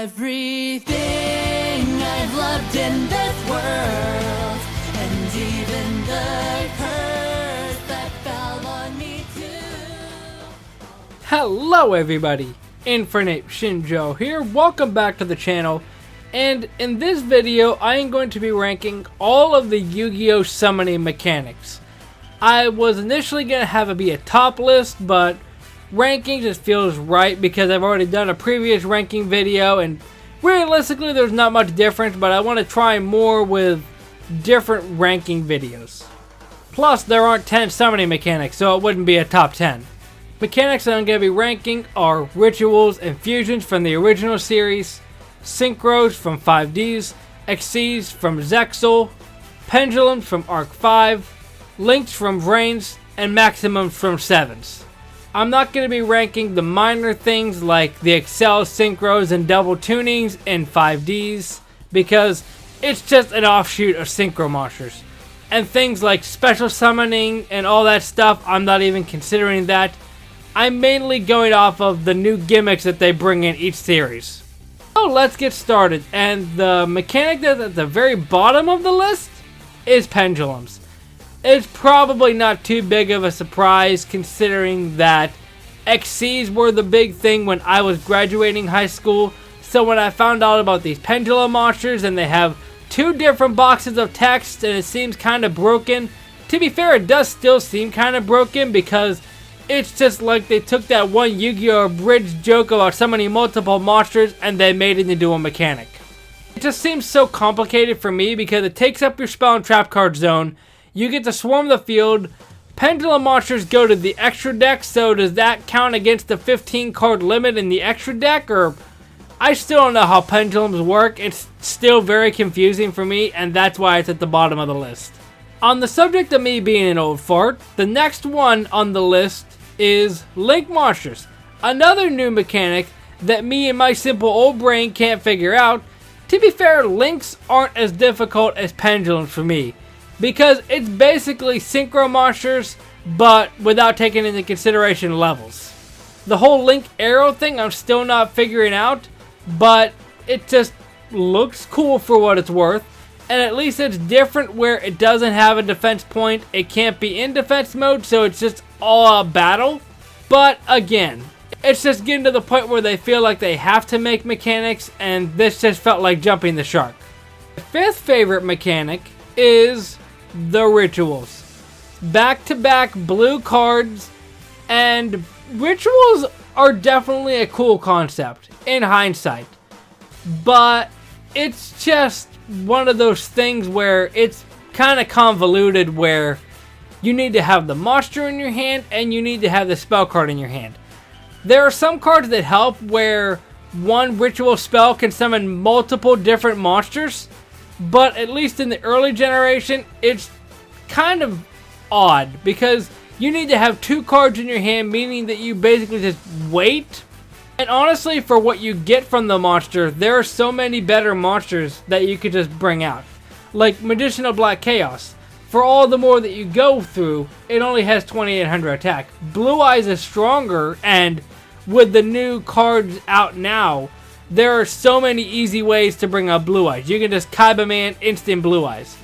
Everything I've loved in this world, and even the curse that fell on me too. Hello everybody, Infinite Shinjo here, welcome back to the channel, and in this video I am going to be ranking all of the Yu-Gi-Oh! Summoning mechanics. I was initially going to have it be a top list, but ranking just feels right because I've already done a previous ranking video and realistically there's not much difference, but I want to try more with different ranking videos. Plus there aren't 10 summoning mechanics, so it wouldn't be a top 10. Mechanics that I'm going to be ranking are Rituals and Fusions from the original series, Synchros from 5Ds, Xyz from Zexal, Pendulums from Arc 5, Links from Vrains, and Maximums from 7s. I'm not going to be ranking the minor things like the Excel Synchros and Double Tunings in 5Ds because it's just an offshoot of Synchro monsters. And things like Special Summoning and all that stuff, I'm not even considering that. I'm mainly going off of the new gimmicks that they bring in each series. So let's get started, and the mechanic that's at the very bottom of the list is Pendulums. It's probably not too big of a surprise considering that Xyz were the big thing when I was graduating high school. So when I found out about these Pendulum monsters and they have two different boxes of text and it seems kind of broken. To be fair, it does still seem kind of broken because it's just like they took that one Yu-Gi-Oh! Bridge joke about summoning multiple monsters and they made it into a mechanic. It just seems so complicated for me because it takes up your spell and trap card zone. You get to swarm the field. Pendulum monsters go to the extra deck, so does that count against the 15 card limit in the extra deck? Or I still don't know how pendulums work. It's still very confusing for me, and that's why it's at the bottom of the list. On the subject of me being an old fart, the next one on the list is Link monsters. Another new mechanic that me and my simple old brain can't figure out. To be fair, links aren't as difficult as pendulums for me, because it's basically Synchro monsters, but without taking into consideration levels. The whole Link Arrow thing I'm still not figuring out, but it just looks cool for what it's worth. And at least it's different where it doesn't have a defense point. It can't be in defense mode, so it's just all out battle. But again, it's just getting to the point where they feel like they have to make mechanics, and this just felt like jumping the shark. My fifth favorite mechanic is the Rituals. Back-to-back blue cards, and Rituals are definitely a cool concept in hindsight, but it's just one of those things where it's kind of convoluted, where you need to have the monster in your hand and you need to have the spell card in your hand. There are some cards that help where one ritual spell can summon multiple different monsters, but at least in the early generation, it's kind of odd because you need to have two cards in your hand, meaning that you basically just wait. And honestly, for what you get from the monster, there are so many better monsters that you could just bring out. Like Medicinal Black Chaos. For all the more that you go through, it only has 2800 attack. Blue Eyes is stronger, and with the new cards out now, there are so many easy ways to bring out Blue Eyes. You can just Kaiba Man instant Blue Eyes.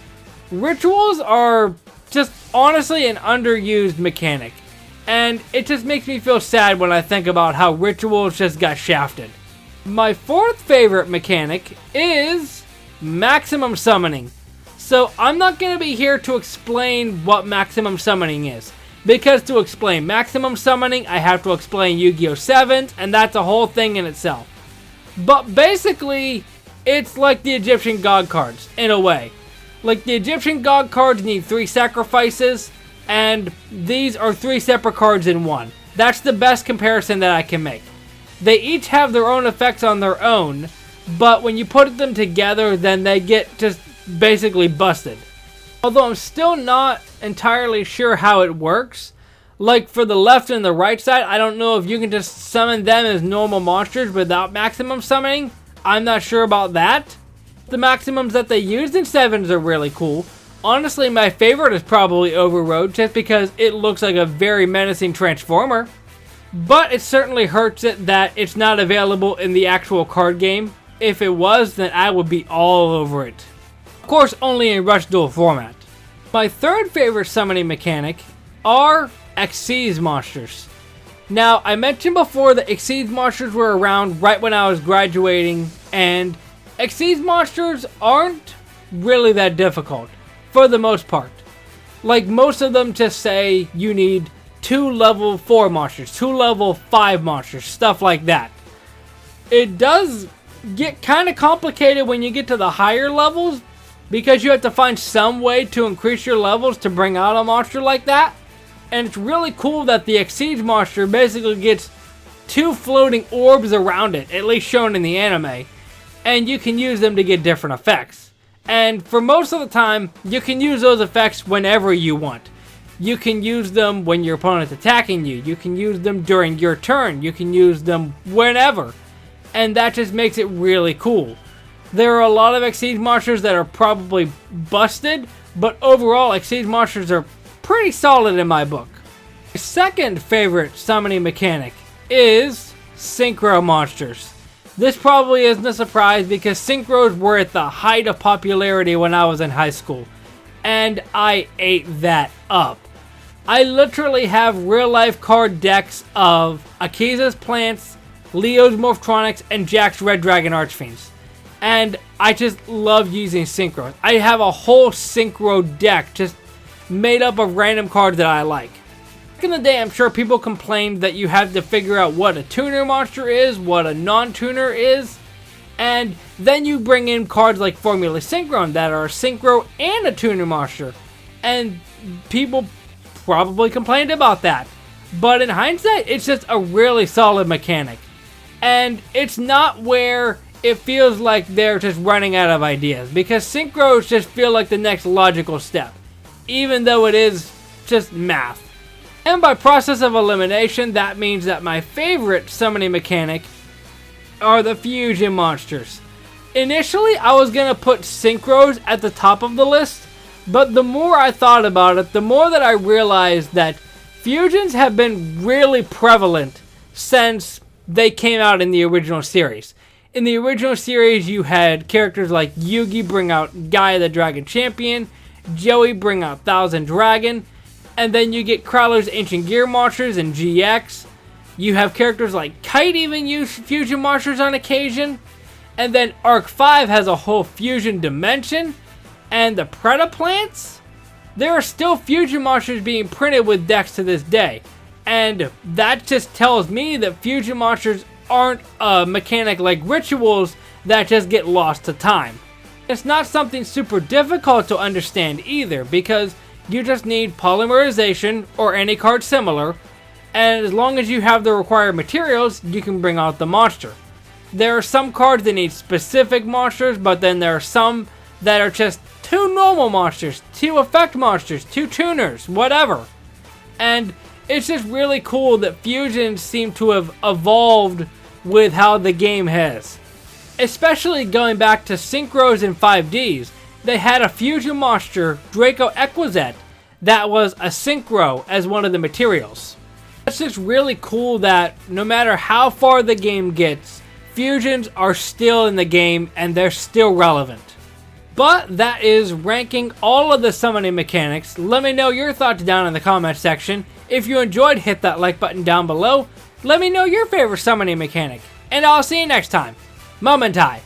Rituals are just honestly an underused mechanic. And it just makes me feel sad when I think about how Rituals just got shafted. My fourth favorite mechanic is Maximum Summoning. So I'm not going to be here to explain what Maximum Summoning is, because to explain Maximum Summoning, I have to explain Yu-Gi-Oh! 7s, and that's a whole thing in itself. But basically, it's like the Egyptian God cards, in a way. Like the Egyptian God cards need 3 sacrifices, and these are 3 separate cards in one. That's the best comparison that I can make. They each have their own effects on their own, but when you put them together, then they get just basically busted. Although I'm still not entirely sure how it works. Like for the left and the right side, I don't know if you can just summon them as normal monsters without maximum summoning. I'm not sure about that. The maximums that they used in 7s are really cool. Honestly, my favorite is probably Overroad, just because it looks like a very menacing transformer. But it certainly hurts it that it's not available in the actual card game. If it was, then I would be all over it. Of course, only in Rush Duel format. My third favorite summoning mechanic are Xyz monsters. Now, I mentioned before that Xyz monsters were around right when I was graduating, and Xyz monsters aren't really that difficult, for the most part. Like, most of them just say you need 2 level 4 monsters, 2 level 5 monsters, stuff like that. It does get kind of complicated when you get to the higher levels, because you have to find some way to increase your levels to bring out a monster like that. And it's really cool that the Xyz monster basically gets 2 floating orbs around it, at least shown in the anime, and you can use them to get different effects. And for most of the time, you can use those effects whenever you want. You can use them when your opponent's attacking you. You can use them during your turn. You can use them whenever. And that just makes it really cool. There are a lot of Xyz monsters that are probably busted, but overall, Xyz monsters are pretty solid in my book. My second favorite summoning mechanic is Synchro monsters. This probably isn't a surprise because Synchros were at the height of popularity when I was in high school, and I ate that up. I literally have real life card decks of Akiza's Plants, Leo's Morphtronics, and Jack's Red Dragon Archfiends. And I just love using Synchros. I have a whole Synchro deck just made up of random cards that I like. Back in the day, I'm sure people complained that you had to figure out what a tuner monster is, what a non-tuner is, and then you bring in cards like Formula Synchron that are a Synchro and a tuner monster, and people probably complained about that. But in hindsight, it's just a really solid mechanic. And it's not where it feels like they're just running out of ideas, because Synchros just feel like the next logical step, even though it is just math. And by process of elimination, that means that my favorite summoning mechanic are the fusion monsters. Initially, I was going to put Synchros at the top of the list, but the more I thought about it, the more that I realized that fusions have been really prevalent since they came out in the original series. In the original series, you had characters like Yugi bring out Gaia the Dragon Champion, Joey bring out Thousand Dragon, and then you get Crowler's Ancient Gear monsters in GX. You have characters like Kite even use fusion monsters on occasion. And then Arc 5 has a whole fusion dimension. And the Predaplants? There are still fusion monsters being printed with decks to this day. And that just tells me that fusion monsters aren't a mechanic like rituals that just get lost to time. It's not something super difficult to understand either, because you just need polymerization or any card similar, and as long as you have the required materials, you can bring out the monster. There are some cards that need specific monsters, but then there are some that are just 2 normal monsters, 2 effect monsters, 2 tuners, whatever. And it's just really cool that fusions seem to have evolved with how the game has. Especially going back to Synchros and 5Ds, they had a fusion monster, Draco Equazet, that was a Synchro as one of the materials. It's just really cool that no matter how far the game gets, fusions are still in the game and they're still relevant. But that is ranking all of the summoning mechanics. Let me know your thoughts down in the comment section. If you enjoyed, hit that like button down below. Let me know your favorite summoning mechanic. And I'll see you next time. Momentai.